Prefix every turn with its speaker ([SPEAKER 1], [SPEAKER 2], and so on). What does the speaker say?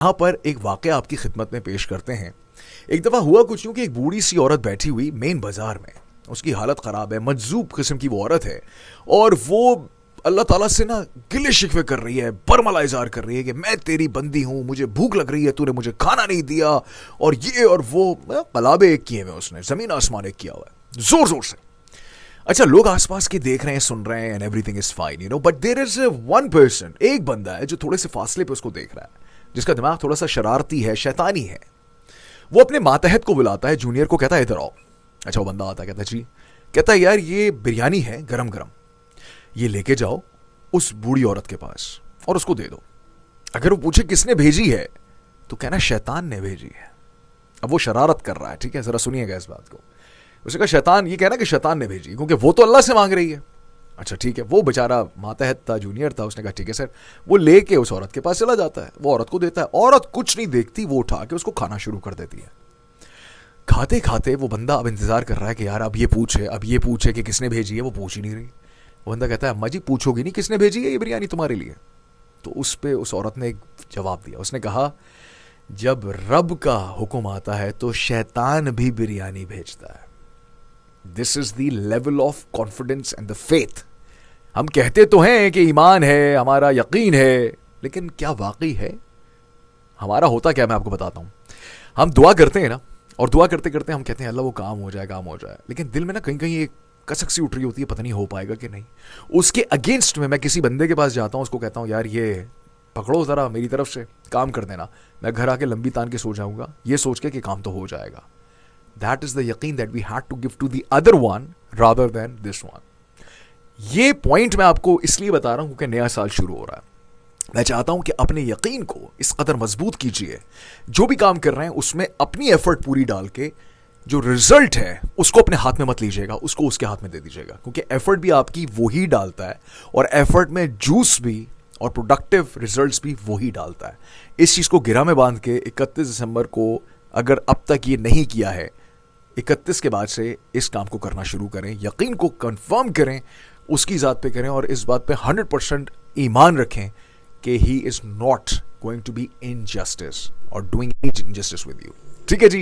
[SPEAKER 1] यहाँ पर एक वाकया आपकी खिदमत में पेश करते हैं। एक दफ़ा हुआ कुछ यूँ कि एक बूढ़ी सी औरत बैठी हुई मेन बाजार में। उसकी हालत ख़राब है, मजजूब किस्म की वो औरत है और वो अल्लाह ताला से ना गिले शिकवे कर रही है, बरमला इज़हार कर रही है कि मैं तेरी बंदी हूँ, मुझे भूख लग रही है, तूने मुझे खाना नहीं दिया और ये और वो। कलाबे एक किए हुए उसने, ज़मीन आसमान एक किया हुआ है, ज़ोर ज़ोर से। अच्छा, लोग आसपास के देख रहे हैं, सुन रहे हैं, and everything is fine, but there is one person, एक बंदा है जो थोड़े से फासले पे उसको देख रहा है, जिसका दिमाग थोड़ा सा शरारती है, शैतानी है। वो अपने मातहत को बुलाता है, जूनियर को, कहता है इधर आओ। अच्छा, वो बंदा आता है, कहता है जी। कहता है यार ये बिरयानी है गरम गरम, ये लेके जाओ उस बूढ़ी औरत के पास और उसको दे दो। अगर वो पूछे किसने भेजी है तो कहना शैतान ने भेजी है। अब वो शरारत कर रहा है, ठीक है, जरा सुनिएगा इस बात को। उसने कहा शैतान, ये कहना कि शैतान ने भेजी क्योंकि वो तो अल्लाह से मांग रही है। अच्छा ठीक है, वो बेचारा मातहत था, जूनियर था, उसने कहा ठीक है सर। वो लेके उस औरत के पास चला जाता है, वो औरत को देता है। औरत कुछ नहीं देखती, वो उठा के उसको खाना शुरू कर देती है। खाते खाते वो बंदा अब इंतजार कर रहा है कि यार अब ये पूछे कि किसने भेजी है। वो पूछ ही नहीं रही। वो बंदा कहता है अम्मा जी पूछोगी नहीं किसने भेजी है ये बिरयानी तुम्हारे लिए? तो उस पे उस औरत ने एक जवाब दिया। उसने कहा जब रब का हुक्म आता है तो शैतान भी बिरयानी भेजता है। This is the level of confidence and the faith. हम कहते तो हैं कि ईमान है, हमारा यकीन है, लेकिन क्या वाकई है? हमारा होता क्या, मैं आपको बताता हूं। हम दुआ करते हैं ना, और दुआ करते करते हम कहते हैं अल्लाह वो काम हो जाए, लेकिन दिल में ना कहीं कहीं एक कसक सी उठ रही होती है, पता नहीं हो पाएगा कि नहीं। उसके अगेंस्ट में मैं किसी बंदे के पास जाता हूं, उसको कहता हूं यार ये पकड़ो ज़रा मेरी तरफ से, काम कर देना, मैं घर आके लंबी तान के सो जाऊंगा, ये सोच के कि काम तो हो जाएगा। दैट इज द यकीन that we had to give to the other one rather than this one. ये पॉइंट मैं आपको इसलिए बता रहा हूं क्योंकि नया साल शुरू हो रहा है। मैं चाहता हूं कि अपने यकीन को इस कदर मजबूत कीजिए, जो भी काम कर रहे हैं उसमें अपनी एफर्ट पूरी डाल के जो रिजल्ट है उसको अपने हाथ में मत लीजिएगा, उसको उसके हाथ में दे दीजिएगा, क्योंकि एफर्ट भी आपकी वही डालता है और एफर्ट में जूस भी और प्रोडक्टिव रिजल्ट्स भी वही डालता है। इस चीज़ को गिरा में बांध के 31 दिसंबर को अगर अब तक ये नहीं किया है, 31 के बाद से इस काम को करना शुरू करें, यकीन को कंफर्म करें, उसकी ज़ात पे करें और इस बात पे 100% ईमान रखें कि he is not going to be injustice or doing injustice with you. ठीक है जी।